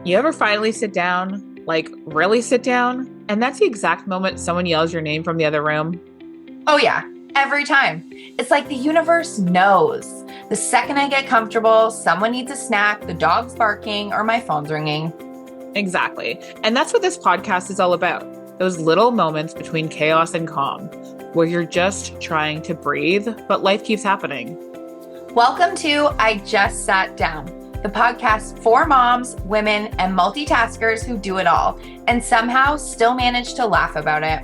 You ever finally sit down, like really sit down, and that's the exact moment someone yells your name from the other room? Oh, yeah, every time. It's like the universe knows. The second I get comfortable, someone needs a snack, the dog's barking, or my phone's ringing. Exactly. And that's what this podcast is all about. Those little moments between chaos and calm, where you're just trying to breathe, but life keeps happening. Welcome to I Just Sat Down, the podcast for moms, women, and multitaskers who do it all and somehow still manage to laugh about it.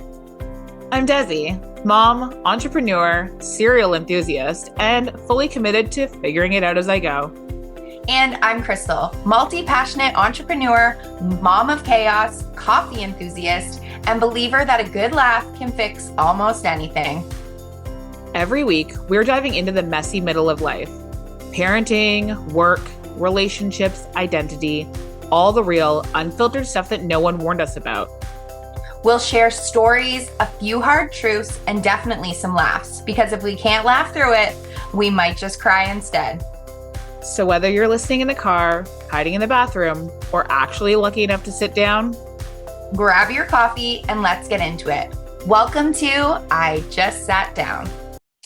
I'm Desi, mom, entrepreneur, serial enthusiast, and fully committed to figuring it out as I go. And I'm Crystal, multi-passionate entrepreneur, mom of chaos, coffee enthusiast, and believer that a good laugh can fix almost anything. Every week, we're diving into the messy middle of life: parenting, work, relationships, identity, all the real, unfiltered stuff that no one warned us about. We'll share stories, a few hard truths, and definitely some laughs, because if we can't laugh through it, we might just cry instead. So, whether you're listening in the car, hiding in the bathroom, or actually lucky enough to sit down, grab your coffee and let's get into it. Welcome to I Just Sat Down.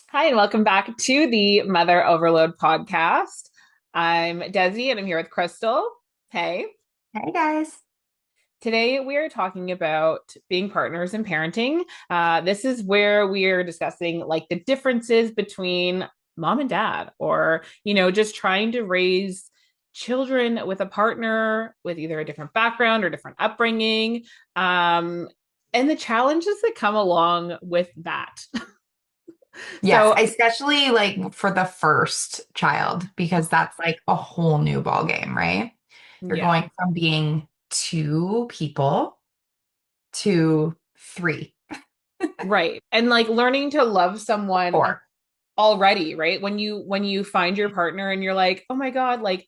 Hi, and welcome back to the Mother Overload podcast. I'm Desi, and I'm here with Crystal. Hey. Hey, guys. Today, we are talking about being partners in parenting. This is where we're discussing like the differences between mom and dad, or, just trying to raise children with a partner with either a different background or different upbringing, and the challenges that come along with that. Yes, So, especially like for the first child, because that's like a whole new ball game, right? You're yeah, going from being two people to three, right. And like learning to love someone four. already, right? When you find your partner and you're like, oh my God, like,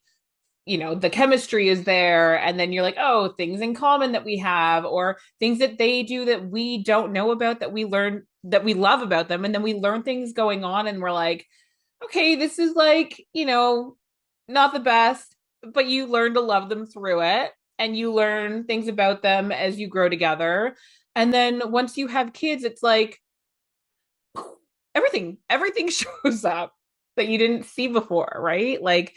the chemistry is there. And then you're like, oh, things in common that we have, or things that they do that we don't know about, that we learn, that we love about them. And then we learn things going on and we're like, okay, this is like, not the best, but you learn to love them through it. And you learn things about them as you grow together. And then once you have kids, it's like everything shows up that you didn't see before, right? Like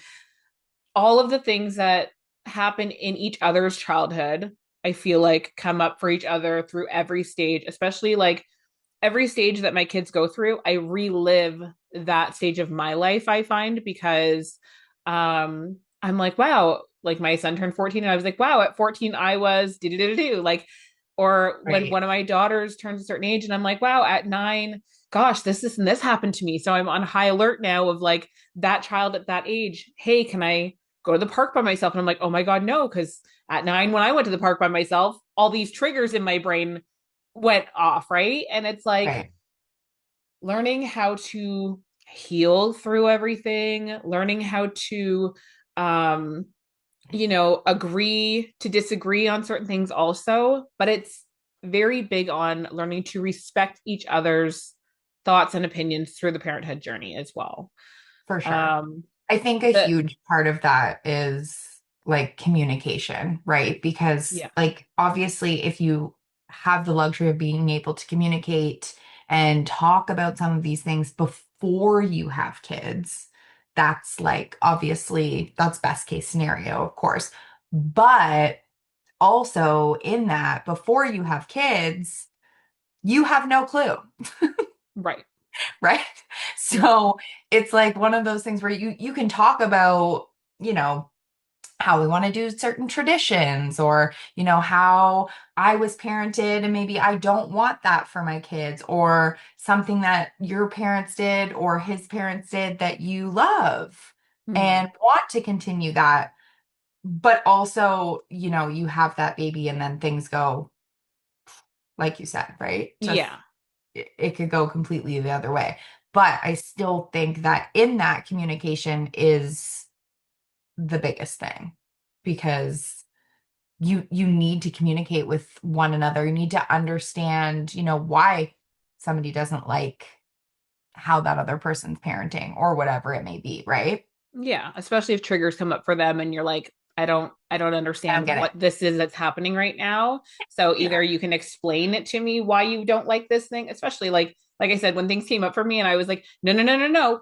all of the things that happen in each other's childhood, I feel like come up for each other through every stage, especially like every stage that my kids go through. I relive that stage of my life, I find, because I'm like, wow, like my son turned 14 and I was like, wow, at 14 I was do do do do like, or when Right. one of my daughters turns a certain age and I'm like, wow, at 9, gosh, this and this happened to me. So I'm on high alert now of like that child at that age. Hey, can I go to the park by myself? And I'm like, oh my God, no, because at 9, when I went to the park by myself, all these triggers in my brain went off, right? And it's like Right. learning how to heal through everything, learning how to um agree to disagree on certain things also, but it's very big on learning to respect each other's thoughts and opinions through the parenthood journey as well. For sure. Um I think a but huge part of that is like communication, right? Because, yeah. like, obviously, if you have the luxury of being able to communicate and talk about some of these things before you have kids, that's like obviously that's best case scenario, of course. But also, in that, before you have kids, you have no clue. Right. Right? Yeah. So it's like one of those things where you can talk about, you know, how we want to do certain traditions or, how I was parented and maybe I don't want that for my kids or something that your parents did or his parents did that you love Hmm. and want to continue that. But also, you have that baby and then things go like you said, right? Just Yeah. it could go completely the other way. But I still think that in that communication is the biggest thing because you need to communicate with one another. You need to understand, why somebody doesn't like how that other person's parenting or whatever it may be, right? Yeah, especially if triggers come up for them and you're like, I don't I don't understand get it. what this is that's happening right now. So Yeah. either you can explain it to me why you don't like this thing, especially like I said, when things came up for me and I was like, no, no, no, no, no.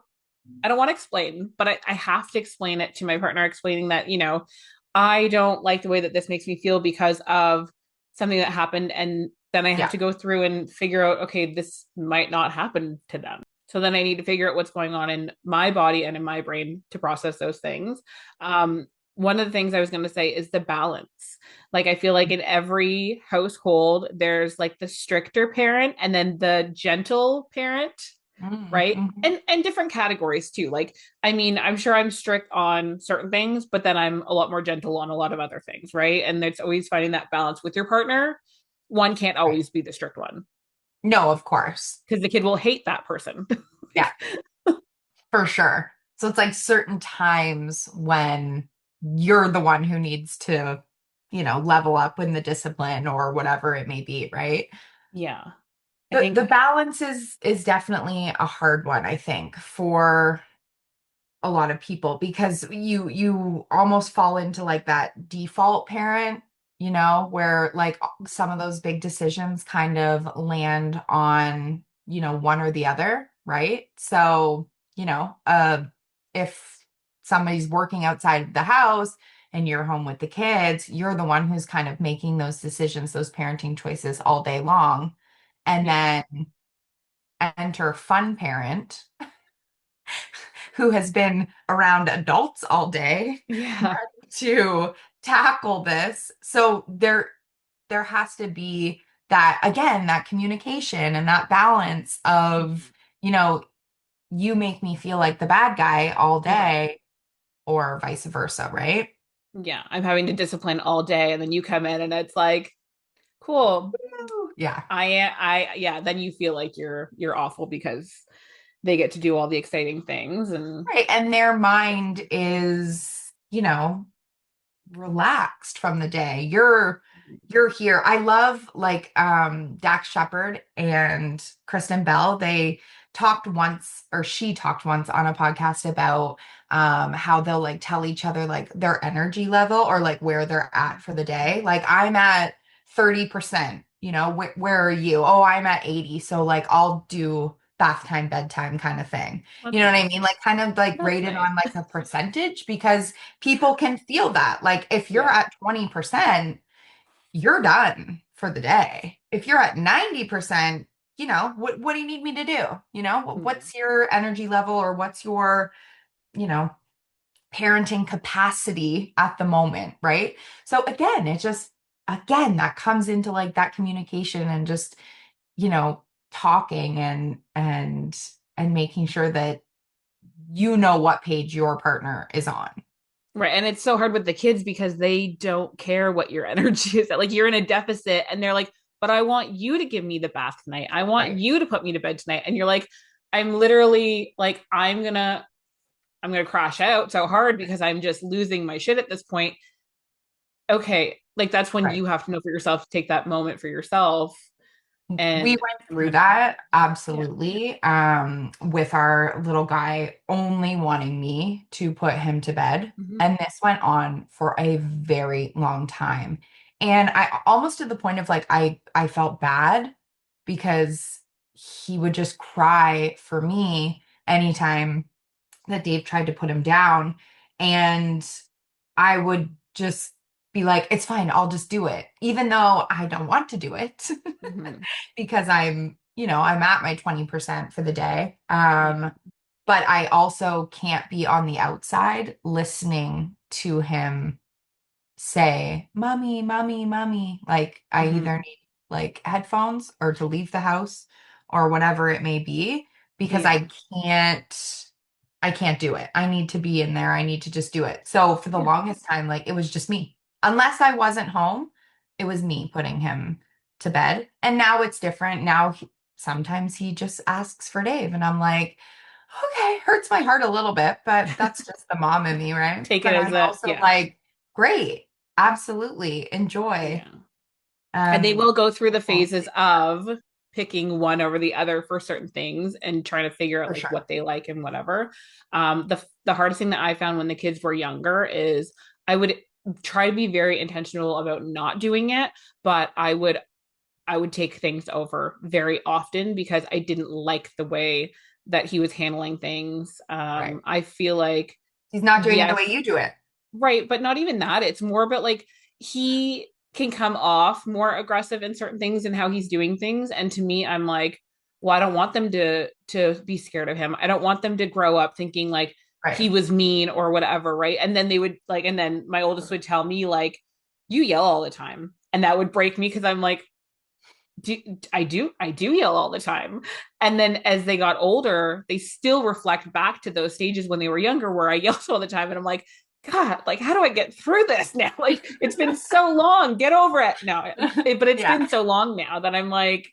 I don't want to explain, but I have to explain it to my partner, explaining that, I don't like the way that this makes me feel because of something that happened. And then I have Yeah. to go through and figure out, okay, this might not happen to them. So then I need to figure out what's going on in my body and in my brain to process those things. One of the things I was going to say is the balance. Like, I feel like in every household, there's like the stricter parent and then the gentle parent, right? Mm-hmm. And different categories too. Like, I mean, I'm sure I'm strict on certain things, but then I'm a lot more gentle on a lot of other things, right? And it's always finding that balance with your partner. One can't Right. always be the strict one No, of course. because the kid will hate that person. Yeah, for sure. So it's like certain times when you're the one who needs to, level up in the discipline or whatever it may be, right? Yeah. I The think, balance is definitely a hard one, I think, for a lot of people because you almost fall into like that default parent, where like some of those big decisions kind of land on, one or the other, right? So, if somebody's working outside the house and you're home with the kids, you're the one who's kind of making those decisions, those parenting choices all day long. And yeah. then enter fun parent who has been around adults all day Yeah. to tackle this. So there has to be that again, that communication and that balance of, you know, you make me feel like the bad guy all Right. day or vice versa, right? Yeah. I'm having to discipline all day. And then you come in and it's like, cool. Yeah. Yeah. Then you feel like you're awful because they get to do all the exciting things. And Right. And their mind is, relaxed from the day. You're here. I love like Dax Shepard and Kristen Bell. They talked once or she talked once on a podcast about how they'll like tell each other like their energy level or like where they're at for the day. Like I'm at 30%, where are you? Oh, I'm at 80. So like I'll do bath time, bedtime kind of thing. You that's know what I nice. mean? Like kind of like That's rated nice. on like a percentage because people can feel that. Like if you're Yeah. at 20%, you're done for the day. If you're at 90%, what do you need me to do? Mhm. What's your energy level or what's your, you know, parenting capacity at the moment, right? So again, again, that comes into like that communication and just, you know, talking and making sure that you know what page your partner is on. Right. And it's so hard with the kids because they don't care what your energy is. Like, you're in a deficit and they're like, but I want you to give me the bath tonight. I want Right. you to put me to bed tonight. And you're like, I'm literally like, I'm gonna crash out so hard because I'm just losing my shit at this point. Okay. Like, that's when Right. you have to know for yourself to take that moment for yourself We and went through kind of, that yeah. absolutely, with our little guy only wanting me to put him to bed. Mhm. And this went on for a very long time. And I almost to the point of like I felt bad because he would just cry for me anytime that Dave tried to put him down. And I would just be like, it's fine, I'll just do it, even though I don't want to do it Mhm. because I'm at my 20% for the day. Yeah. But I also can't be on the outside listening to him say, Mommy, Mommy, Mommy. Like I either Mhm. need like headphones or to leave the house or whatever it may be because Yeah. I can't do it. I need to be in there. I need to just do it. So for the Yeah. longest time, like it was just me. Unless I wasn't home, it was me putting him to bed. And now it's different. Now sometimes he just asks for Dave and I'm like, okay, hurts my heart a little bit, but that's just the mom in me, right? Take it But as I'm a, also yeah. like, great. Absolutely. Enjoy. Yeah. And they Um, will go through the well, phases of picking one over the other for certain things and trying to figure out for like sure. what they like and whatever. The hardest thing that I found when the kids were younger is I would try to be very intentional about not doing it, but I would take things over very often because I didn't like the way that he was handling things. Right. I feel like, He's not doing it the yes, way you do it. right, but not even that. It's more about like he can come off more aggressive in certain things and how he's doing things. And to me, I'm like, well, I don't want them to be scared of him. I don't want them to grow up thinking like he Right. was mean or whatever, right? And then they would like, and then my oldest would tell me like, you yell all the time. And that would break me because I'm like, I do yell all the time. And then as they got older, they still reflect back to those stages when they were younger where I yelled all the time. And I'm like, God, like, how do I get through this now? Like, it's been so long. Get over it. No, but it's Yeah. been so long now that I'm like,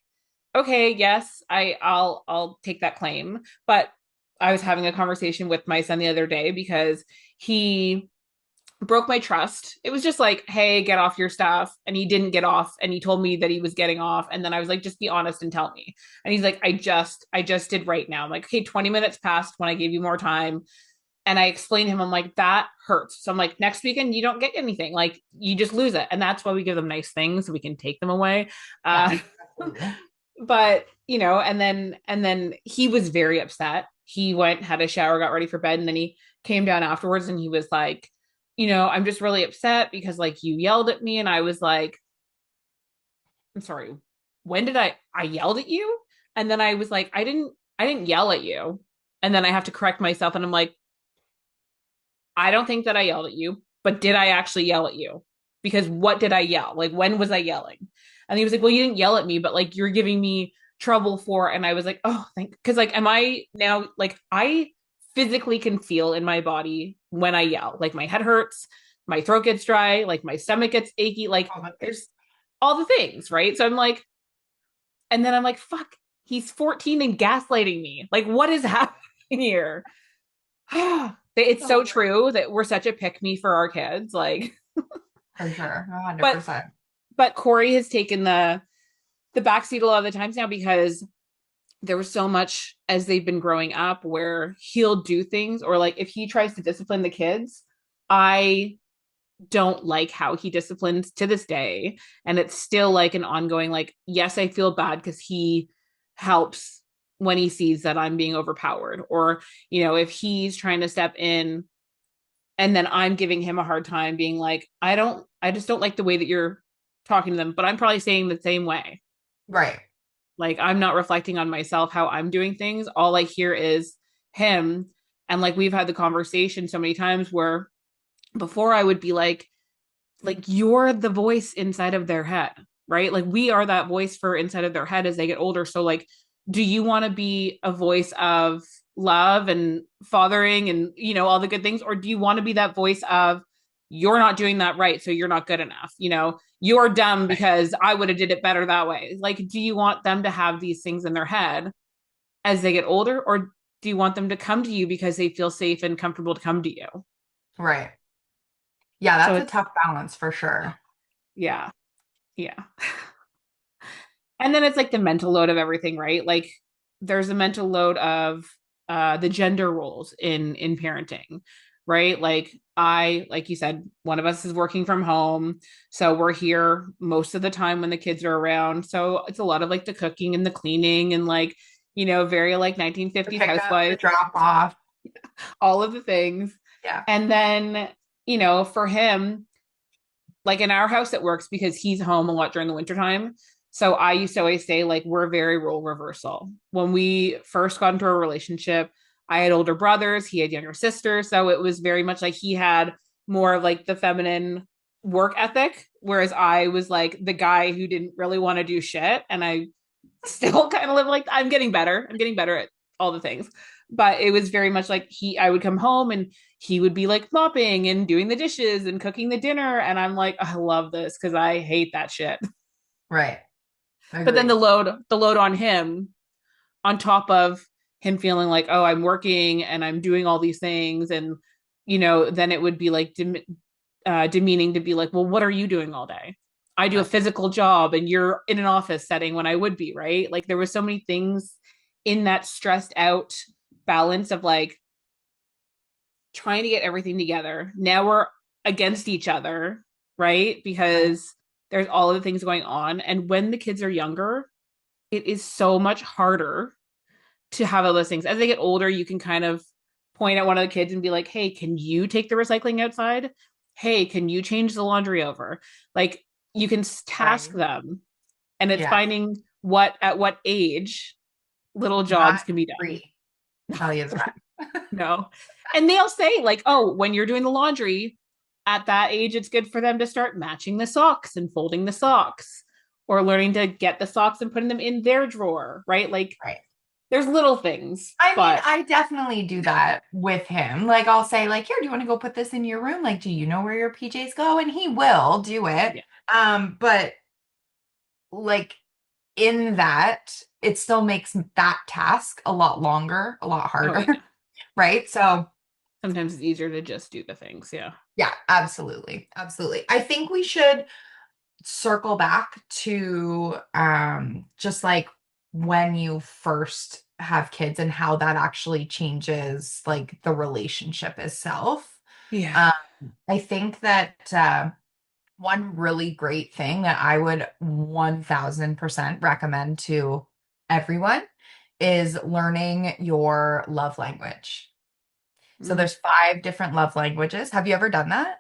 okay, yes, I'll take that claim. But I was having a conversation with my son the other day because he broke my trust. It was just like, hey, get off your stuff. And he didn't get off. And he told me that he was getting off. And then I was like, just be honest and tell me. And he's like, I just did right now. I'm like, okay, 20 minutes passed when I gave you more time. And I explained to him, I'm like, that hurts. So I'm like, next weekend, you don't get anything. Like, you just lose it. And that's why we give them nice things so we can take them away. Yes. Uh, Absolutely. but, and then he was very upset. He went, had a shower, got ready for bed. And then he came down afterwards and he was like, I'm just really upset because like you yelled at me. And I was like, I'm sorry, when did I yelled at you? And then I was like, I didn't yell at you. And then I have to correct myself. And I'm like, I don't think that I yelled at you, but did I actually yell at you? Because what did I yell? Like, when was I yelling? And he was like, well, you didn't yell at me, but like you're giving me trouble for. And I was like, oh, thank, because like, am I now like I physically can feel in my body when I yell, like my head hurts, my throat gets dry, like my stomach gets achy, like Oh, there's all the things, right? So I'm like, and then I'm like, fuck, he's 14 and gaslighting me. Like, what is happening here? It's so oh, true that we're such a pick me for our kids. Like, for sure. but 100%. but Corey has taken the backseat a lot of the times now because there was so much as they've been growing up where he'll do things or like if he tries to discipline the kids, I don't like how he disciplines to this day. And it's still like an ongoing, like, yes, I feel bad because he helps when he sees that I'm being overpowered. Or, if he's trying to step in and then I'm giving him a hard time being like, I just don't like the way that you're talking to them, but I'm probably saying the same way. Right. Like I'm not reflecting on myself how I'm doing things. All I hear is him. And like we've had the conversation so many times where before I would be like you're the voice inside of their head, right? Like we are that voice for inside of their head as they get older. So like, do you want to be a voice of love and fathering and all the good things, or do you want to be that voice of you're not doing that right, so you're not good enough? You're dumb Right. because I would have did it better that way. Like, do you want them to have these things in their head as they get older, or do you want them to come to you because they feel safe and comfortable to come to you? Right. Yeah, So that's a it's tough balance for sure. yeah, yeah. And then it's like the mental load of everything, right? Like there's a mental load of the gender roles in parenting, right? Like you said, one of us is working from home, so we're here most of the time when the kids are around. So it's a lot of like the cooking and the cleaning and like very like The 1950s pickup, the housewife, drop off. all of the things. Yeah. And then for him, like in our house it works because he's home a lot during the wintertime. So I used to always say like we're very role reversal. When we first got into a relationship, I had older brothers, he had younger sisters, so it was very much like he had more of like the feminine work ethic, whereas I was like the guy who didn't really want to do shit. And I still kind of live like I'm getting better. I'm getting better at all the things. But it was very much like I would come home and he would be like mopping and doing the dishes and cooking the dinner. And I'm like, I love this because I hate that shit. Right. But then Agree. the load on him, on top of him feeling like, oh, I'm working and I'm doing all these things. And, then it would be like demeaning to be like, well, what are you doing all day? I do a Right. physical job and you're in an office setting when I would be, right? Like there was so many things in that stressed out balance of like trying to get everything together. Now we're against each other, right? Right. Because there's all of the things going on. And when the kids are younger, it is so much harder to have all those things. As they get older, you can kind of point at one of the kids and be like, hey, can you take the recycling outside? Hey, can you change the laundry over? Like you can task Right. them. And it's Yeah. finding what at what age little Not jobs can be done. free. Tell you that. No. And they'll say, like, oh, when you're doing the laundry, at that age, it's good for them to start matching the socks and folding the socks or learning to get the socks and putting them in their drawer, right? Like, Right. there's little things, I mean, but I definitely do that with him. Like, I'll say, like, here, do you want to go put this in your room? Like, do you know where your PJs go? And he will do it. yeah. But like in that, it still makes that task a lot longer, a lot Oh, harder, yeah. right? So, Sometimes it's easier to just do the things. Yeah. yeah, absolutely. Absolutely. I think we should circle back to just like when you first have kids and how that actually changes like the relationship itself. Yeah. Um, I think that one really great thing that I would 1000% recommend to everyone is learning your love language. So Mm. there's 5 different love languages. Have you ever done that?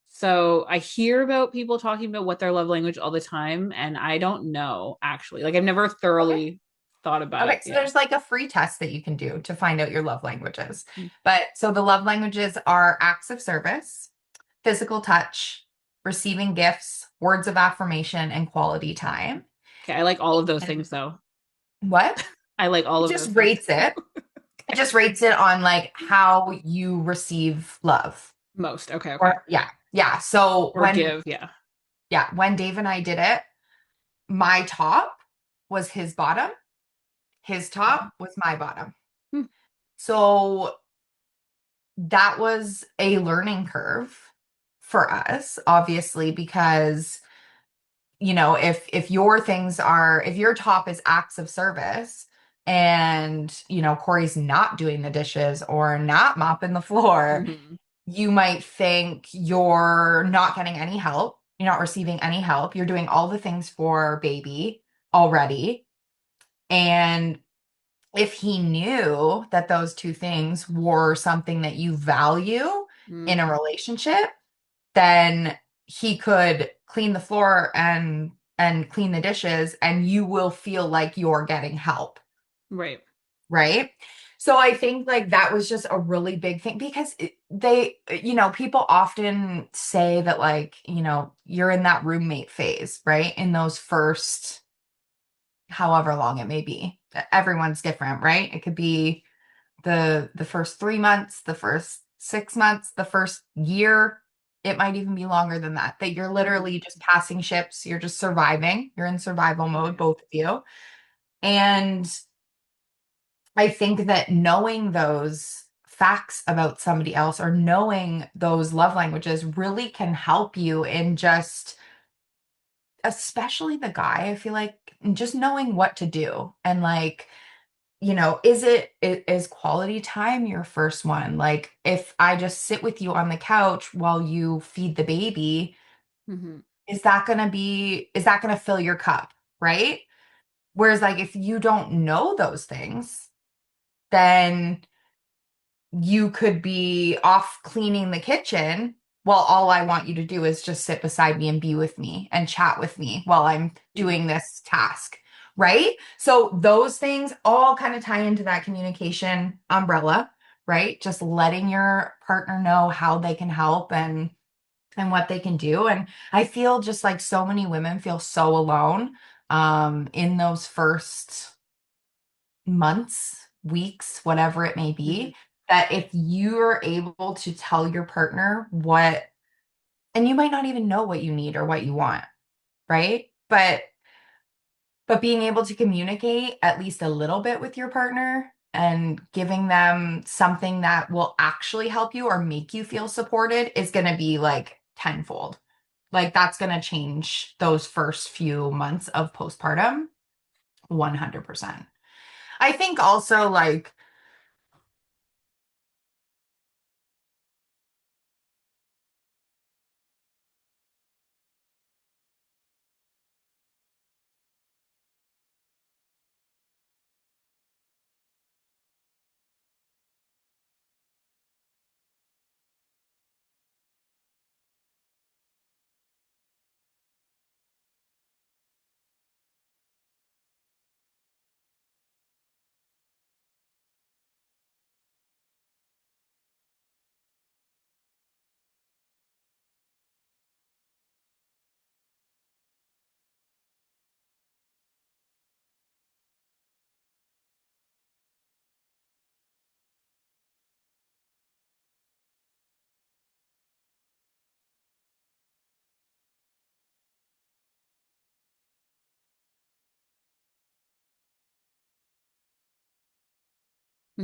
So I hear about people talking about what their love language all the time, and I don't know actually. Like, I've never Okay. thoroughly thought about Okay, it. so Yeah. there's like a free test that you can do to find out your love languages. Mm. But so the love languages are acts of service, physical touch, receiving gifts, words of affirmation, and quality time. Okay. I like all of those And things, though. what? I like all It of just those things. rates it. It just rates it on like how you receive love. Most. Okay. Okay. Or yeah. Yeah. So Or give. Yeah. when Dave and I did it, my top was his bottom, his top was my bottom. Hmm. So that was a learning curve for us, obviously, because if if your top is acts of service and Corey's not doing the dishes or not mopping the floor, Mhm. you might think you're not getting any help, you're not receiving any help, you're doing all the things for baby already. And if he knew that those two things were something that you value in a Mm. relationship, then he could clean the floor and clean the dishes and you will feel like you're getting help, Right. right? So I think like that was just a really big thing because people often say that like, you're in that roommate phase, right? In those first however long it may be. Everyone's different, right? It could be the first 3 months, the first 6 months, the first year. It might even be longer than that. That you're Mhm. literally just passing ships. You're just surviving. You're in survival mode, Right. both of you. And I think that knowing those facts about somebody else or knowing those love languages really can help you in just, especially the guy, I feel like just knowing what to do and like is quality time your first one? Like, if I just sit with you on the couch while you feed the baby, Mhm. is that gonna fill your cup, right? Whereas, like, if you don't know those things, then you could be off cleaning the kitchen while all I want you to do is just sit beside me and be with me and chat with me while I'm Yeah. doing this task, right? So those things all kind of tie into that communication umbrella, right? Just letting your partner know how they can help and what they can do. And I feel just like so many women feel so alone in those first months, weeks, whatever it may Mhm. be, that if you're able to tell your partner what, and you might not even know what you need or what you want, right? But being able to communicate at least a little bit with your partner and giving them something that will actually help you or make you feel supported is going to be like tenfold. Like that's going to change those first few months of postpartum 100%. I think also like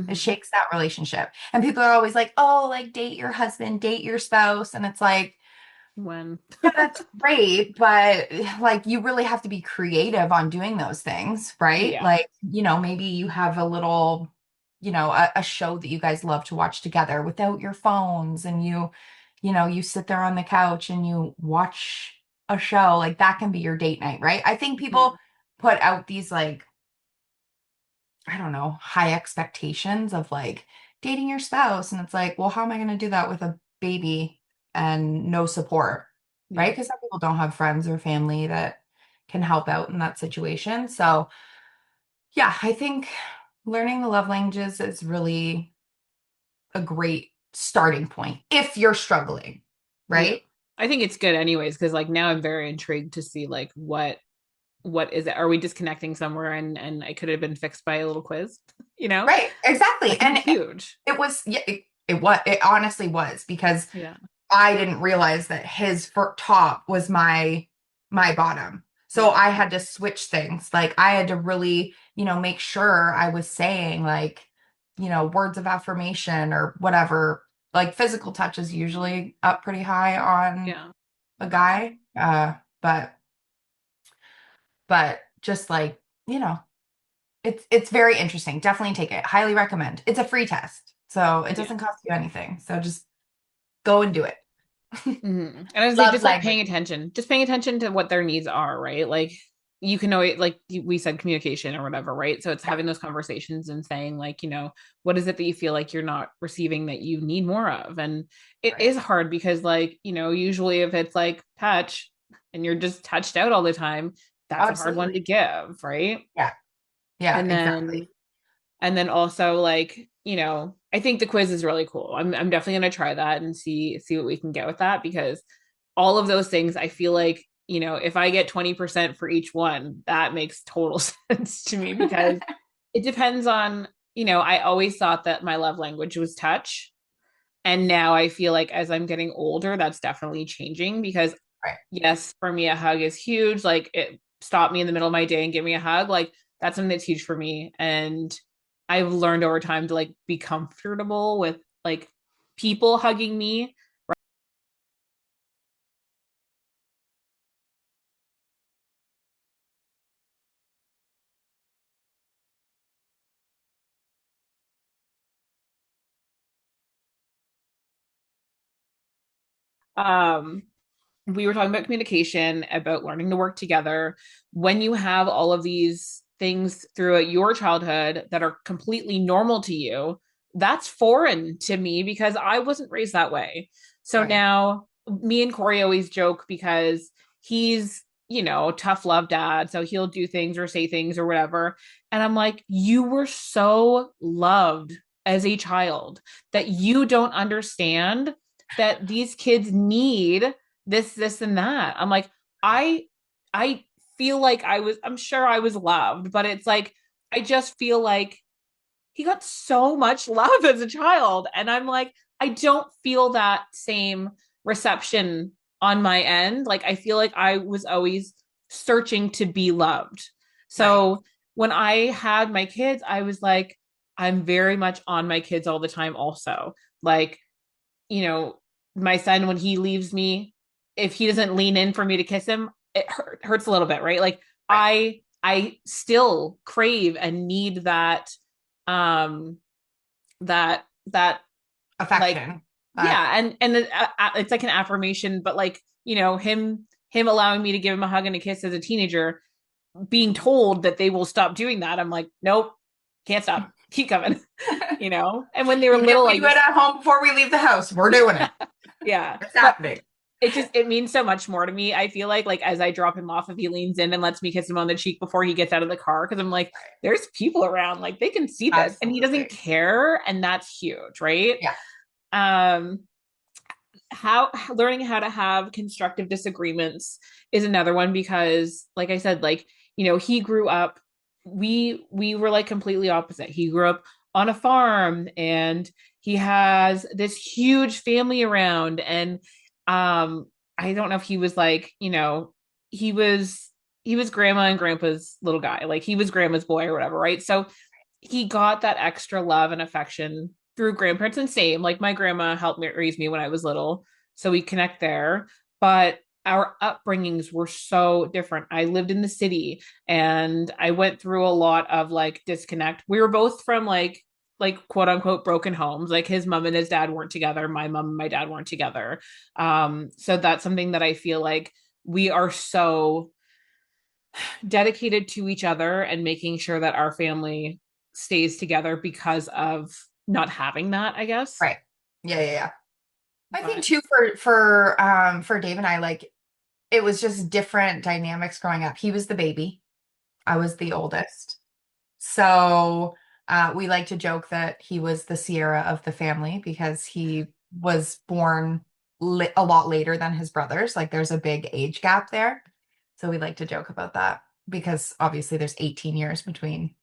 It Mhm. shakes that relationship. And people are always like, oh, like date your husband, date your spouse. And it's like, When yeah, that's great, but like you really have to be creative on doing those things, right? yeah. Like, maybe you have a little, a show that you guys love to watch together without your phones, and you sit there on the couch and you watch a show. Like that can be your date night, right? I think people Mhm. put out these like, I don't know, high expectations of like dating your spouse. And it's like, well, how am I going to do that with a baby and no support? Right? Yeah. Because some people don't have friends or family that can help out in that situation. So, yeah, I think learning the love languages is really a great starting point if you're struggling, Yeah. right? I think it's good anyways, because like now I'm very intrigued to see like what is it? Are we disconnecting somewhere and it could have been fixed by a little quiz, you know? Right, exactly. That could be And huge. it was, yeah, it honestly was because Yeah. I didn't realize that his top was my bottom. So Yeah. I had to switch things. Like I had to really, make sure I was saying like, words of affirmation or whatever. Like physical touch is usually up pretty high on Yeah. a guy. But just like, it's very interesting. Definitely take it. Highly recommend. It's a free test. So it Yeah. doesn't cost you anything. So just go and do it. And I was say Love just like language. paying attention to what their needs are, right? Like you can always like we said communication or whatever, right? So it's Yeah, having those conversations and saying like, what is it that you feel like you're not receiving that you need more of? And it right. is hard because like, usually if it's like touch and you're just touched out all the time, that's a hard one to Absolutely. give, right? Yeah. Yeah, And then exactly. also like, I think the quiz is really cool. I'm definitely gonna try that and see what we can get with that because all of those things I feel like, if I get 20% for each one, that makes total sense to me because it depends on, I always thought that my love language was touch. And now I feel like as I'm getting older, that's definitely changing because Right. yes, for me, a hug is huge. Like it stopped me in the middle of my day and give me a hug. Like that's something that's huge for me. And I've learned over time to like be comfortable with like people hugging me. Um, we were talking about communication, about learning to work together. When you have all of these things throughout your childhood that are completely normal to you, that's foreign to me because I wasn't raised that way. So Right. now me and Corey always joke because he's, tough love dad. So he'll do things or say things or whatever. And I'm like, you were so loved as a child that you don't understand that these kids need this and that. I'm like, I I feel like I'm sure I was loved, but it's like I just feel like he got so much love as a child. And I'm like, I don't feel that same reception on my end. Like I feel like I was always searching to be loved. Right. So when I had my kids, I was like, I'm very much on my kids all the time, also. Like, you know, my son, when he leaves me, if he doesn't lean in for me to kiss him, it hurts a little bit, right? Like Right. I still crave and need um, that like, Affection. yeah, and it's like an affirmation, but like, him allowing me to give him a hug and a kiss as a teenager, being told that they will stop doing that, I'm like, nope, can't stop, keep coming, And when they were Even if little, we I do it just, at home before we leave the house, we're doing it. yeah, It's but happening. it means so much more to me. I feel like as I drop him off, if he leans in and lets me kiss him on the cheek before he gets out of the car, because I'm like, there's people around, like they can see this, and he doesn't Absolutely. care, and that's huge, right? Yeah. Um, how learning how to have constructive disagreements is another one because, like I said, like he grew up. We were like completely opposite. He grew up on a farm, and he has this huge family around, and I don't know if he was like, he was grandma and grandpa's little guy, like he was grandma's boy or whatever, right? So he got that extra love and affection through grandparents, and same, like my grandma helped me raise me when I was little, so we connect there. But our upbringings were so different. I lived in the city and I went through a lot of like disconnect. We were both from like quote unquote broken homes. Like his mom and his dad weren't together, my mom and my dad weren't together. So that's something that I feel like we are so dedicated to each other and making sure that our family stays together because of not having that, I guess. Right. Yeah, yeah, yeah. I think But too for Dave and I, like it was just different dynamics growing up. He was the baby. I was the oldest. So we like to joke that he was the Sierra of the family because he was born a lot later than his brothers. Like there's a big age gap there. So we like to joke about that because obviously there's 18 years between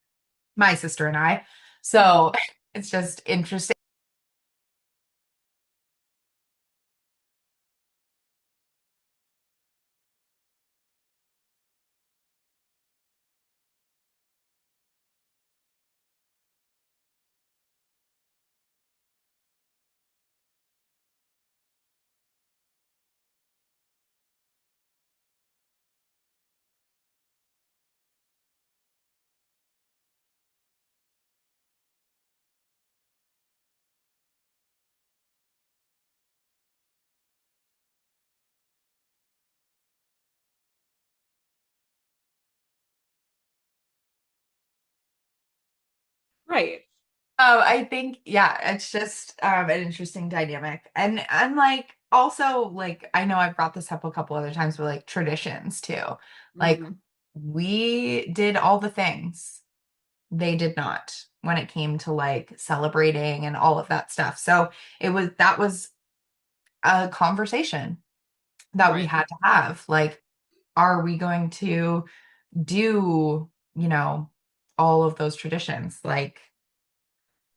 my sister and I. So mm, it's just interesting. right. I think, yeah, it's just an interesting dynamic. And like also like I know I've brought this up a couple other times, but like traditions too. Like Mm, we did all the things they did not when it came to like celebrating and all of that stuff. So that was a conversation that we right. had to have. Like, are we going to do, all of those traditions? Like,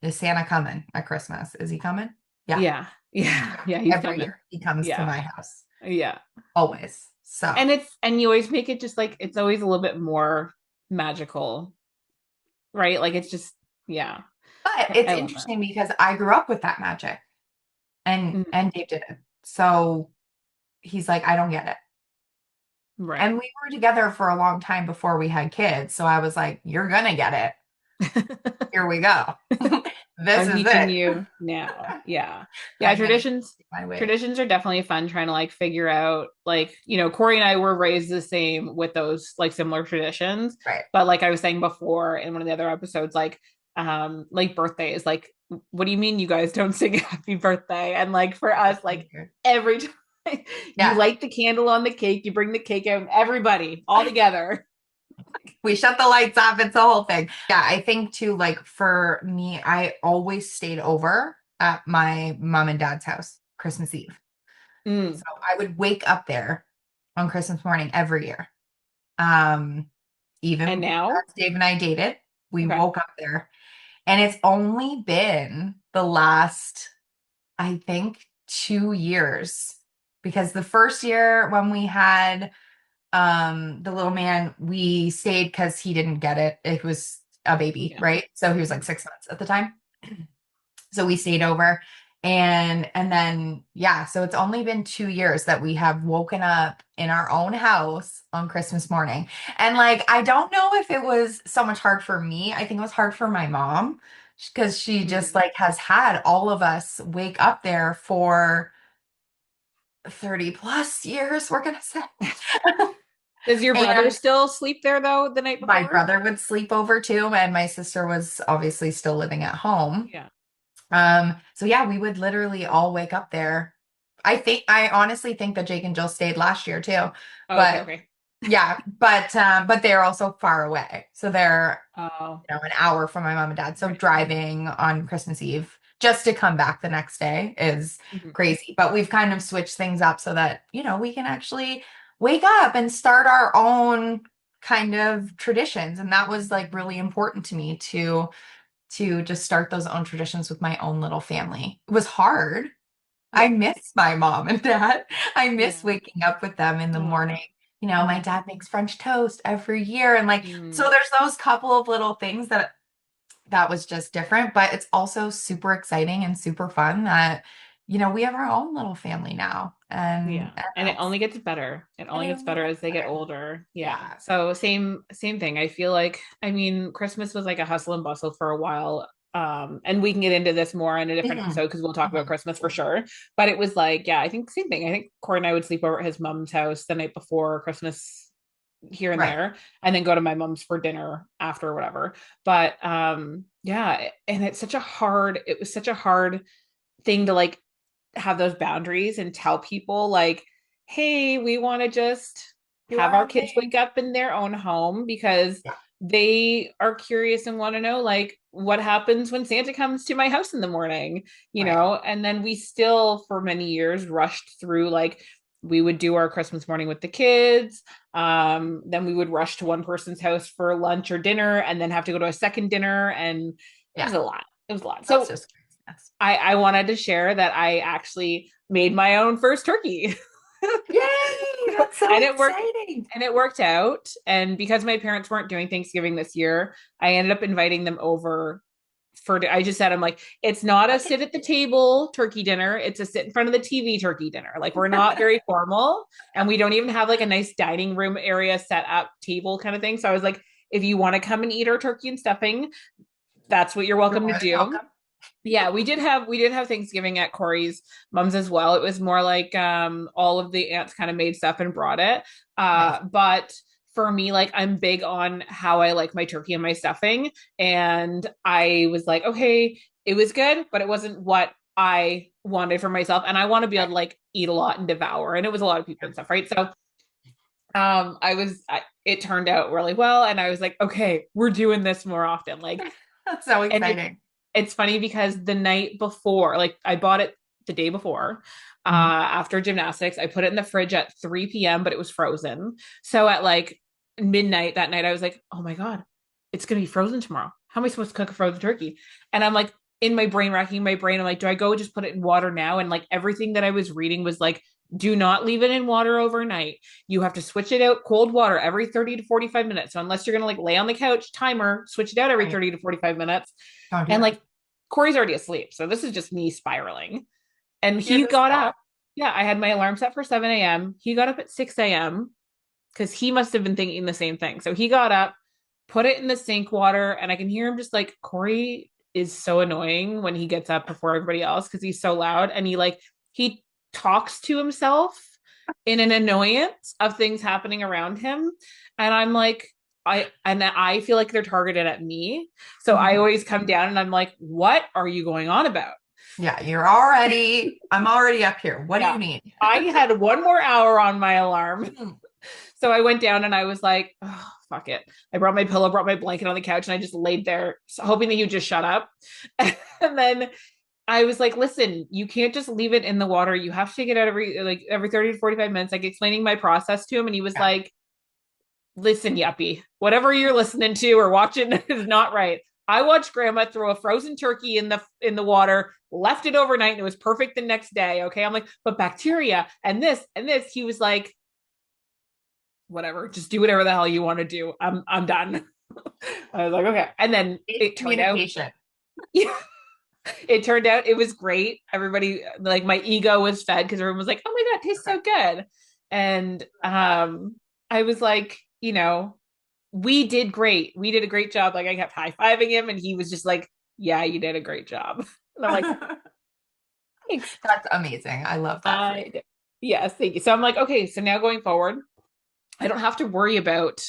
is Santa coming at Christmas? Is he coming? Yeah. Yeah. Yeah. Yeah. He's Every coming. year he comes to Yeah. my house. Yeah. Always. So, And you always make it just like it's always a little bit more magical, right? Like it's just, yeah. but I it's love that. interesting because I grew up with that magic and Mm, and Dave didn't. So he's like, I don't get it. right. And we were together for a long time before we had kids. So I was like, you're gonna get it. Here we go. This I'm is teaching it. you now. Yeah. Yeah, I'm gonna traditions my way. traditions are definitely fun trying to like figure out like, Corey and I were raised the same with those like similar traditions. Right. But like I was saying before in one of the other episodes, like birthdays, like what do you mean you guys don't sing happy birthday? And like for us, like every time you Yeah. light the candle on the cake, you bring the cake out, everybody all together. We shut the lights off. It's the whole thing. Yeah, I think too, like for me, I always stayed over at my mom and dad's house Christmas Eve. So Mm. I would wake up there on Christmas morning every year. Um, And Even now, as Dave and I dated, we okay. woke up there. And it's only been the last, I think, 2 years. Because the first year when we had the little man, we stayed because he didn't get it. It was a baby, Yeah. right? So he was like 6 months at the time. So we stayed over and then yeah, so it's only been 2 years that we have woken up in our own house on Christmas morning. And like I don't know if it was so much hard for me. I think it was hard for my mom because she just Mm. like has had all of us wake up there for 30 plus years, we're gonna say. Does your brother And still sleep there though the night my before? brother would sleep over too, and my sister was obviously still living at home. Yeah. So yeah, we would literally all wake up there. I honestly think that Jake and Jill stayed last year too. Oh, okay, But okay. yeah, but they're also far away. So they're, Oh. an hour from my mom and dad. So Right. driving on Christmas Eve just to come back the next day is Mhm. crazy. But we've kind of switched things up so that, we can actually wake up and start our own kind of traditions. And that was like really important to me to just start those own traditions with my own little family. It was hard. I Yeah. miss my mom and dad. I miss Yeah. waking up with them in the Oh. morning. My dad makes French toast every year. And like, so Mm. there's those couple of little things that that was just different, but it's also super exciting and super fun that, we have our own little family now. Yeah. And And it that's, only gets better. It and only it gets only better gets as they get better. older. Yeah. Yeah. So same thing. I feel like, I mean, Christmas was like a hustle and bustle for a while. And we can get into this more in a different Mhm. episode because we'll talk about Mhm. Christmas for sure. But it was like, yeah, I think same thing. I think Corey and I would sleep over at his mom's house the night before Christmas here and Right. there, and then go to my mom's for dinner after or whatever. But yeah, and it was such a hard thing to like have those boundaries and tell people like, hey, we want to just Do have our our own kids thing. wake up in their own home because Yeah. they are curious and want to know like what happens when Santa comes to my house in the morning, Right. and then we still for many years rushed through like we would do our Christmas morning with the kids. Then we would rush to one person's house for lunch or dinner and then have to go to a second dinner. And it Yeah. was a lot. It was a lot. That's So just craziness. I wanted to share that I actually made my own first turkey. Yay! That's so and it worked exciting. and it worked out. And because my parents weren't doing Thanksgiving this year, I ended up inviting them over for I just said I'm like, it's not a sit at the table turkey dinner, it's a sit in front of the TV turkey dinner. Like we're not very formal and we don't even have like a nice dining room area set up table kind of thing. So I was like, if you want to come and eat our turkey and stuffing, that's what you're You're welcome to more than do. welcome. Yeah, we did have Thanksgiving at Corey's mom's as well. It was more like all of the aunts kind of made stuff and brought it. Nice. But for me, like I'm big on how I like my turkey and my stuffing. And I was like, okay, it was good, but it wasn't what I wanted for myself. And I want to be able Right. to like eat a lot and devour. And it was a lot of people and stuff, right? So it turned out really well. And I was like, okay, we're doing this more often. Like, That's so and exciting. it's funny because the night before, like I bought it the day before, Mhm. after gymnastics. I put it in the fridge at 3 p.m., but it was frozen. So at like midnight that night, I was like, oh my God, it's gonna be frozen tomorrow. How am I supposed to cook a frozen turkey? And I'm like in my brain, racking my brain. I'm like, do I go just put it in water now? And like everything that I was reading was like, do not leave it in water overnight. You have to switch it out cold water every 30 to 45 minutes. So unless you're gonna like lay on the couch, timer, switch it out every Right. 30 to 45 minutes. Don't do And that. like Corey's already asleep. So this is just me spiraling. And You're he the got star. up. Yeah, I had my alarm set for 7 a.m. He got up at 6 a.m. because he must have been thinking the same thing. So he got up, put it in the sink water, and I can hear him just like, Corey is so annoying when he gets up before everybody else because he's so loud. And he talks to himself in an annoyance of things happening around him. And I'm like, I feel like they're targeted at me. So I Mhm. always come down and I'm like, what are you going on about? Yeah, I'm already up here. What do Yeah. you need? I had one more hour on my alarm. Mhm. So I went down and I was like, oh, fuck it. I brought my pillow, brought my blanket on the couch, and I just laid there hoping that he would just shut up. And then I was like, listen, you can't just leave it in the water. You have to take it out every 30 to 45 minutes, like explaining my process to him. And he was Yeah. like, listen, yuppie, whatever you're listening to or watching is not right. I watched grandma throw a frozen turkey in the water, left it overnight, and it was perfect the next day. Okay. I'm like, but bacteria and this and this. He was like, whatever, just do whatever the hell you want to do. I'm done. I was like, okay. And then It's it turned out, communication. yeah, it turned out it was great. Everybody, like my ego was fed because everyone was like, oh my God, it tastes Okay. so good. And That. I was like, we did great. We did a great job. Like I kept high fiving him, and he was just like, "Yeah, you did a great job." And I'm like, "Thanks." That's amazing. I love that for you. Yes, thank you. So I'm like, okay, so now going forward, I don't have to worry about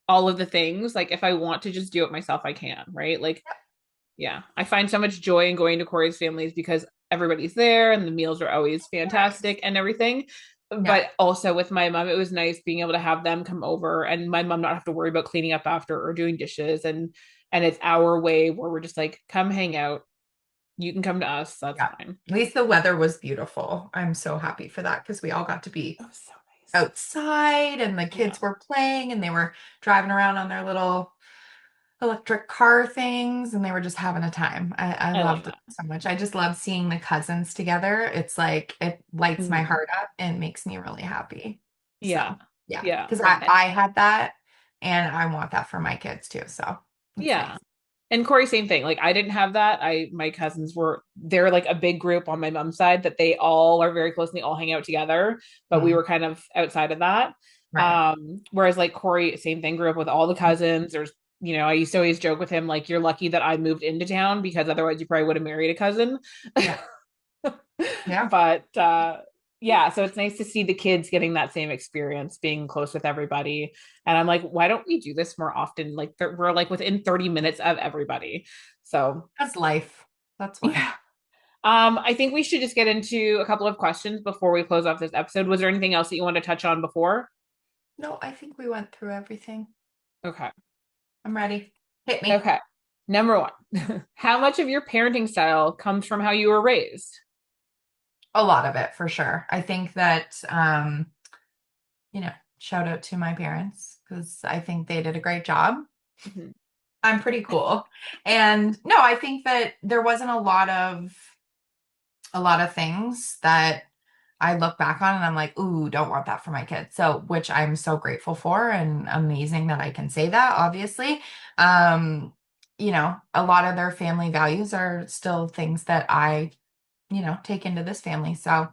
all of the things. Like if I want to just do it myself, I can, right? Like, yeah, I find so much joy in going to Corey's families because everybody's there and the meals are always Yes. fantastic and everything. Yeah. But also with my mom, it was nice being able to have them come over and my mom not have to worry about cleaning up after or doing dishes, and it's our way where we're just like, come hang out. You can come to us. That's Yeah. fine. At least the weather was beautiful. I'm so happy for that because we all got to be It was so nice. outside and the Yeah. kids were playing and they were driving around on their little electric car things and they were just having a time. I I love loved it that. so much. I just love seeing the cousins together. It's like it lights my Mhm. heart up and makes me really happy. Yeah. So yeah, Yeah. because I had that and I want that for my kids too. So it's Yeah. nice. And Corey, same thing. Like I didn't have that. My cousins they're like a big group on my mom's side that they all are very close and they all hang out together, but we Mm, were kind of outside of that. right. Whereas like Corey, same thing, grew up with all the cousins. I used to always joke with him, like, you're lucky that I moved into town because otherwise you probably would have married a cousin. Yeah. Yeah. But yeah, so it's nice to see the kids getting that same experience, being close with everybody. And I'm like, why don't we do this more often? Like we're like within 30 minutes of everybody. So That's life. That's why. yeah. I think we should just get into a couple of questions before we close off this episode. Was there anything else that you want to touch on before? No, I think we went through everything. Okay. I'm ready. Hit me. Okay. Number one, how much of your parenting style comes from how you were raised? A lot of it for sure. I think that you know, shout out to my parents because I think they did a great job. Mhm. I'm pretty cool. And no, I think that there wasn't a lot of things that I look back on and I'm like, ooh, don't want that for my kids. So, which I'm so grateful for and amazing that I can say that, obviously. Um, a lot of their family values are still things that I, take into this family. So,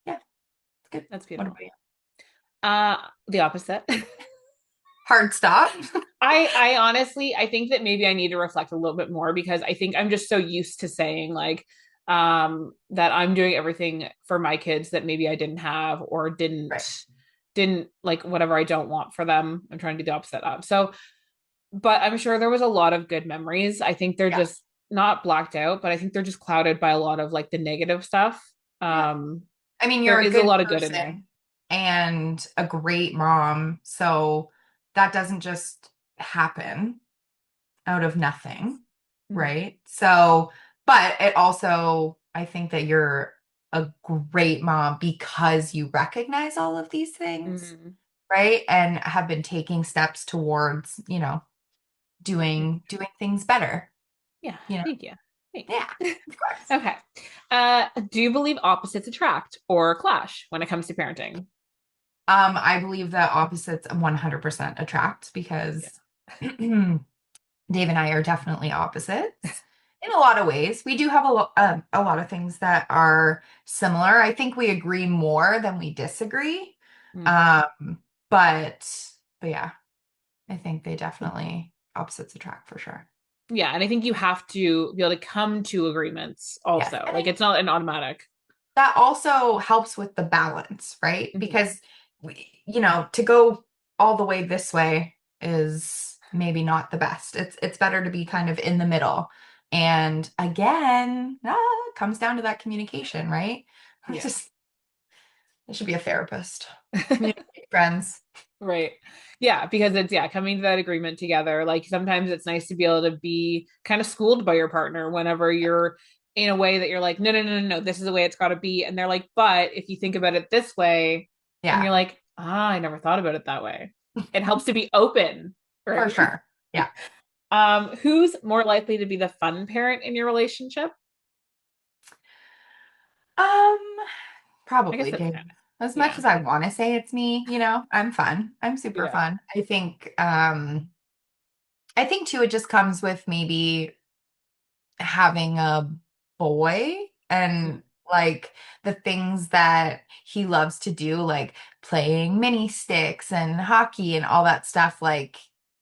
yeah, it's good. That's What about beautiful. you? The opposite. Hard stop. I honestly I think that maybe I need to reflect a little bit more because I think I'm just so used to saying like that I'm doing everything for my kids that maybe I didn't have or Right. didn't like whatever I don't want for them. I'm trying to do the opposite of. So, but I'm sure there was a lot of good memories. I think they're Yeah. just not blacked out, but I think they're just clouded by a lot of like the negative stuff. Yeah. Um I mean, there you're a is a good lot of good in there. person and a great mom. So that doesn't just happen out of nothing, Mhm. right? So, but it also, I think that you're a great mom because you recognize all of these things, Mhm. right? And have been taking steps towards, doing things better, Yeah, you know? thank you. Thanks. Yeah, of course. Okay. Do you believe opposites attract or clash when it comes to parenting? I believe that opposites 100% attract Yeah. because Dave and I are definitely opposites in a lot of ways. We do have a lot of things that are similar. I think we agree more than we disagree. Mm. Um, but but yeah, I think they definitely opposites attract for sure. Yeah, and I think you have to be able to come to agreements Yes, also. and Like I it's not an automatic. that also helps with the balance, right? Mhm. Because to go all the way this way is maybe not the best. It's better to be kind of in the middle. And again, it comes down to that communication, right? Yeah. Just I should be a therapist. Communicate, friends. Right. Yeah, because it's coming to that agreement together. Like sometimes it's nice to be able to be kind of schooled by your partner whenever you're in a way that you're like, no, no, no, no, no, this is the way it's got to be. And they're like, but if you think about it this way, and Yeah, you're like, I never thought about it that way. It helps to be open, for right? sure. Yeah. Who's more likely to be the fun parent in your relationship? Um, I guess Probably that's Dave. kind of, As much yeah. as I want to say it's me, I'm fun. I'm super Yeah. fun. I think too, it just comes with maybe having a boy Mm. and like the things that he loves to do, like playing mini sticks and hockey and all that stuff. Like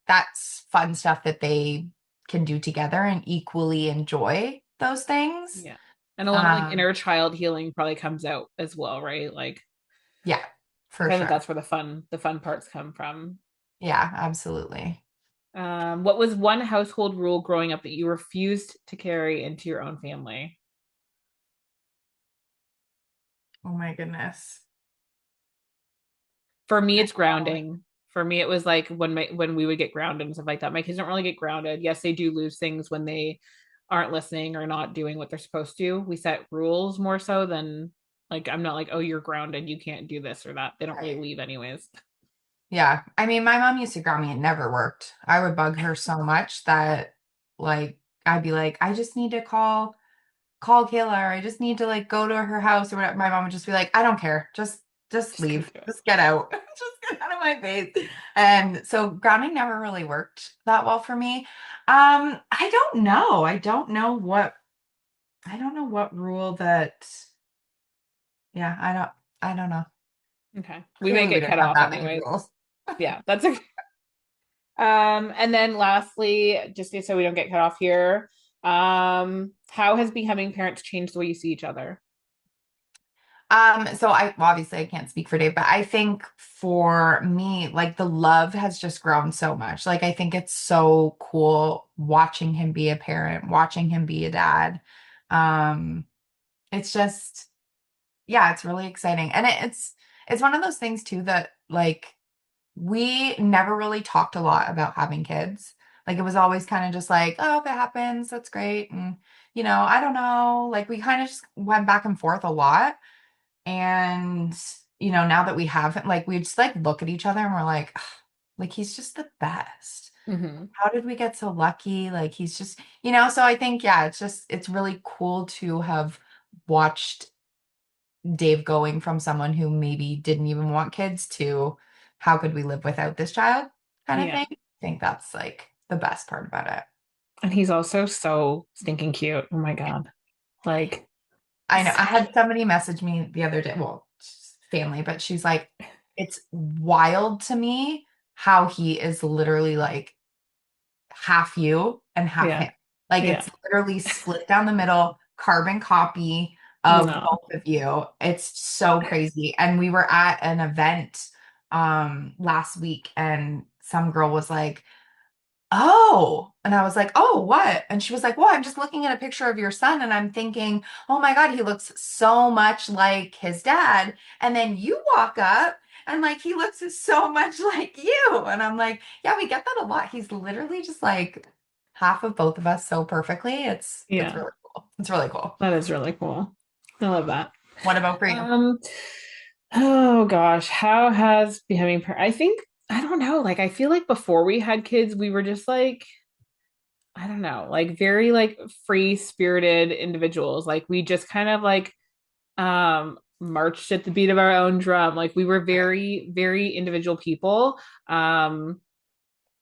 that's fun stuff that they can do together and equally enjoy those things. Yeah. And a lot of like Um, inner child healing probably comes out as well, right? Like yeah, I for find that sure. that's where the fun parts come from. Yeah, absolutely. What was one household rule growing up that you refused to carry into your own family? Oh my goodness. For me, it's No. grounding. For me, it was like when we would get grounded and stuff like that. My kids don't really get grounded. Yes, they do lose things when they aren't listening or not doing what they're supposed to. We set rules more so than like I'm not like, oh, you're grounded, you can't do this or that. They don't really Right. leave anyways. Yeah. I mean, my mom used to ground me. It never worked. I would bug her so much that like I'd be like, I just need to call Kayla or I just need to like go to her house or whatever. My mom would just be like, I don't care. Just Just go leave. do it. Just get out. out of my face. And so grounding never really worked that well for me. I don't know. I don't know what rule that, yeah, I don't know. Okay. We may Clearly we get didn't cut have off that many anyways. rules. Yeah, that's okay. And then lastly, just so we don't get cut off here, how has becoming parents changed the way you see each other? So I well, obviously I can't speak for Dave, but I think for me, like the love has just grown so much. Like I think it's so cool watching him be a parent, watching him be a dad. Um, it's just, yeah, it's really exciting. And it's one of those things too that like we never really talked a lot about having kids. Like it was always kind of just like, oh, if it happens, that's great. And I don't know. Like we kind of just went back and forth a lot. And, now that we have him, like we just like look at each other and we're like, "Ugh, like he's just the best. Hmm. How did we get so lucky? Like he's just, so I think, yeah, it's really cool to have watched Dave going from someone who maybe didn't even want kids to how could we live without this child kind of Yeah. thing. I think that's like the best part about it. And he's also so stinking cute. Oh my God. Like, I know. I had somebody message me the other day, well, it's family, but she's like, it's wild to me how he is literally like half you and half yeah. him. Like Yeah. it's literally split down the middle, carbon copy of No. both of you. It's so crazy. And we were at an event last week and some girl was like, oh, and I was like, oh, what? And she was like, well, I'm just looking at a picture of your son and I'm thinking, oh my God, he looks so much like his dad. And then you walk up and like he looks so much like you. And I'm like, yeah, we get that a lot. He's literally just like half of both of us so perfectly. It's Yeah. really cool. It's really cool. That is really cool. I love that. What about for you? Um, oh gosh, how has becoming parent? I think I don't know. Like I feel like before we had kids, we were just like I don't know, like very like free-spirited individuals. Like we just kind of like marched at the beat of our own drum. Like we were Right. very, very individual people. Um,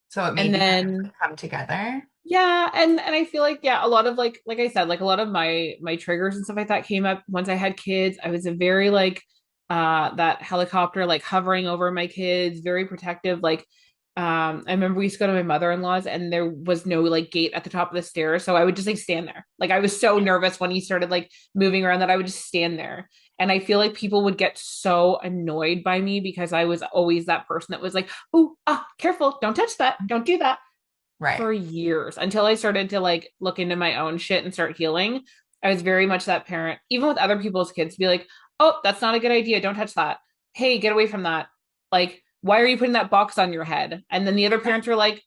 So it and made you guys then come together. yeah, and I feel like yeah, a lot of like I said, like a lot of my triggers and stuff like that came up once I had kids. I was a very like that helicopter like hovering over my kids, very protective. Like I remember we used to go to my mother-in-law's and there was no like gate at the top of the stairs. So I would just like stand there. Like I was so nervous when he started like moving around that I would just stand there. And I feel like people would get so annoyed by me because I was always that person that was like, oh, ah, careful, don't touch that, don't do that Right. for years until I started to like look into my own shit and start healing. I was very much that parent, even with other people's kids, to be like, oh, that's not a good idea. Don't touch that. Hey, get away from that. Like, why are you putting that box on your head? And then the other parents are like,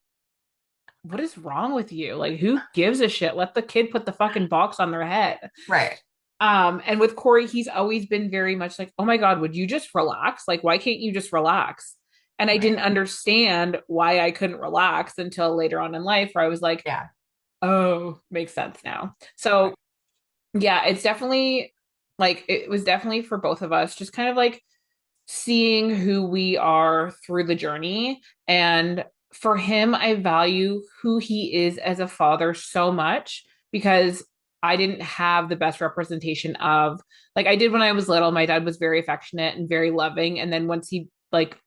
what is wrong with you? Like, who gives a shit? Let the kid put the fucking box on their head. Right. And with Corey, he's always been very much like, oh my God, would you just relax? Like, why can't you just relax? And I Right. didn't understand why I couldn't relax until later on in life, where I was like, Yeah. oh, makes sense now. So, Right. yeah, it's definitely like, it was definitely for both of us, just kind of like seeing who we are through the journey. And for him, I value who he is as a father so much because I didn't have the best representation of like I did when I was little. My dad was very affectionate and very loving. And then once he like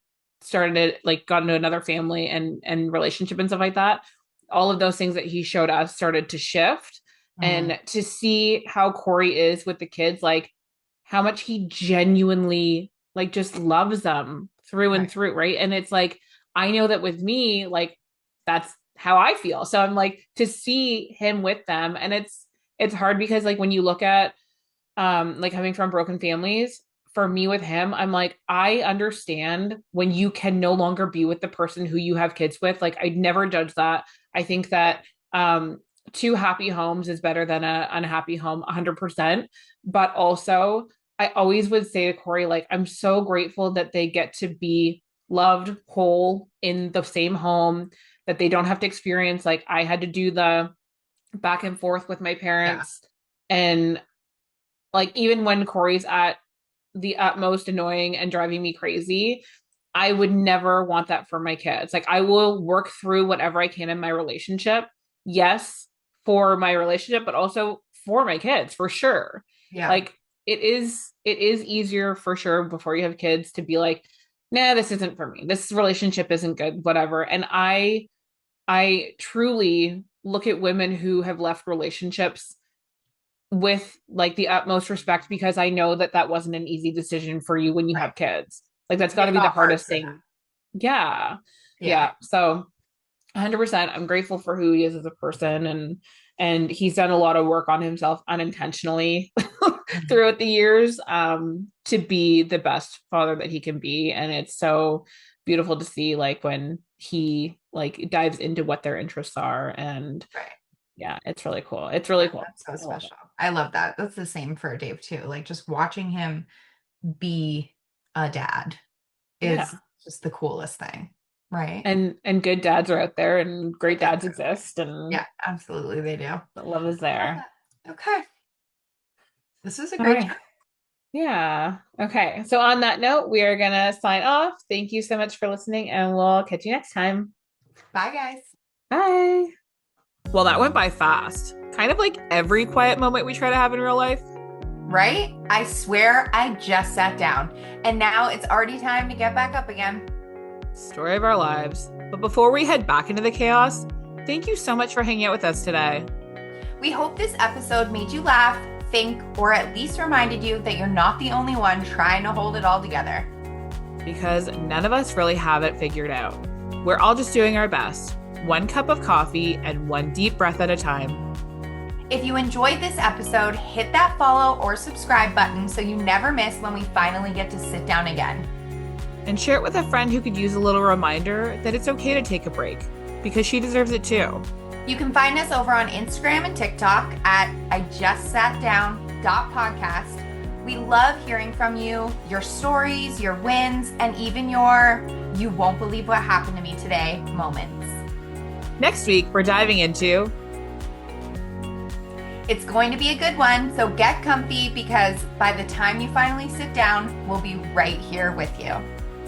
started like got into another family and relationship and stuff like that, all of those things that he showed us started to shift. Mhm. And to see how Corey is with the kids, like how much he genuinely like just loves them through and Right. through, right? And it's like I know that with me, like that's how I feel. So I'm like to see him with them, and it's hard because like when you look at like coming from broken families, for me with him, I'm like I understand when you can no longer be with the person who you have kids with. Like I'd never judge that. I think that two happy homes is better than a unhappy home 100%, but also I always would say to Corey, like, I'm so grateful that they get to be loved whole in the same home, that they don't have to experience like I had to do the back and forth with my Yeah. parents. And like, even when Corey's at the utmost annoying and driving me crazy, I would never want that for my kids. Like I will work through whatever I can in my relationship. Yes, for my relationship, but also for my kids, for sure. Yeah. Like it is easier for sure before you have kids to be like, nah, this isn't for me. This relationship isn't good, whatever. And I truly look at women who have left relationships with like the utmost respect because I know that that wasn't an easy decision for you when you Right. have kids. Like that's got to It's be the not hard hardest for them. thing. Yeah. Yeah. Yeah. So 100%, I'm grateful for who he is as a person, and he's done a lot of work on himself unintentionally Mhm. throughout the years to be the best father that he can be, and it's so beautiful to see like when he like dives into what their interests are, and Right. yeah, it's really cool. It's really Yeah, cool. that's so I love it. special. I love that. That's the same for Dave too. Like just watching him be a dad Yeah. is just the coolest thing. Right? And good dads are out there and great Good dads dads are there. exist and Yeah, absolutely they do. the love is I love there. that. Okay. This was a All great right. chat. Yeah. Okay. So on that note, we are gonna sign off. Thank you so much for listening, and we'll catch you next time. Bye guys. Bye. Well, that went by fast. Kind of like every quiet moment we try to have in real life. Right? I swear I just sat down and now it's already time to get back up again. Story of our lives. But before we head back into the chaos, thank you so much for hanging out with us today. We hope this episode made you laugh, think, or at least reminded you that you're not the only one trying to hold it all together. Because none of us really have it figured out. We're all just doing our best, one cup of coffee and one deep breath at a time. If you enjoyed this episode, hit that follow or subscribe button so you never miss when we finally get to sit down again. And share it with a friend who could use a little reminder that it's okay to take a break, because she deserves it too. You can find us over on Instagram and TikTok at ijustsatdown.podcast. We love hearing from you, your stories, your wins, and even your "you won't believe what happened to me today" moments. Next week, we're diving into It's going to be a good one, so get comfy because by the time you finally sit down, we'll be right here with you.